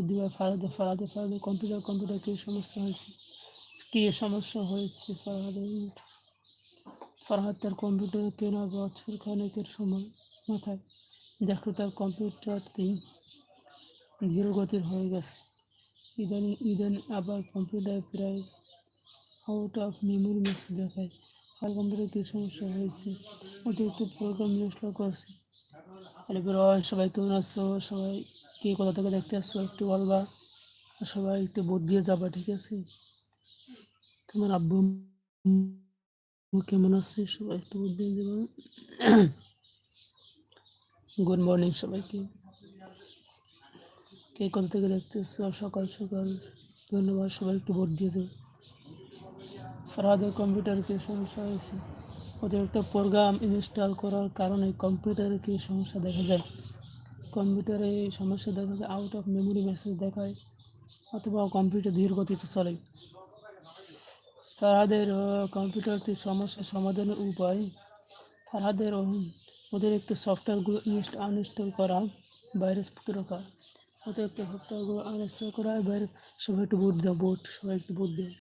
দিবা ফারাদের কম্পিউটার কি সমস্যা হয়েছে, ফারহাদ তার কম্পিউটার কেনার বছর খানেকের সময় মাথায় দেখলো তার কম্পিউটারটি ধীরগতির হয়ে গেছে। ইদানিং আবার কম্পিউটার প্রায় আউট অফ মেমোরি মেসেজ দেখায়। ফাইল কম্পিউটার কি সমস্যা হয়েছে, অতিরিক্ত প্রোগ্রাম ইনস্টল করছে। হ্যালো এভরিওয়ান, সবাই কেমন আছো? সবাই কে কোথা থেকে দেখতে আসছো একটু বলবা, সবাই একটু ভোট দিয়ে যাবা, ঠিক আছে? তোমার আব্বু কেমন আছে? সবাই একটু ভোট দিয়ে দেবা। গুড মর্নিং সবাইকে, কে কোথা থেকে দেখতে আসছো সকাল সকাল, ধন্যবাদ। সবাই একটু ভোট দিয়ে দেবে। ফারহাদের কম্পিউটারে কি সমস্যা হয়েছে, অতিরিক্ত প্রোগ্রাম ইনস্টল করার কারণে কম্পিউটারে কি সমস্যা দেখা যায়? কম্পিউটারে সমস্যা দেখা যায়, আউট অফ মেমোরি মেসেজ দেখায়, অথবা কম্পিউটার ধীর গতিতে চলে। ফারহাদের কম্পিউটারটির সমস্যা সমাধানের উপায়: ফারহাদের অতিরিক্ত সফটওয়্যারগুলো আনইনস্টল করা, ভাইরাস মুক্ত রাখা। অতিরিক্ত সফটওয়্যারগুলো আনইনস্টল করা, বাইরে। সবাই একটু ভোট দাও, সবাই একটু ভোট দাও।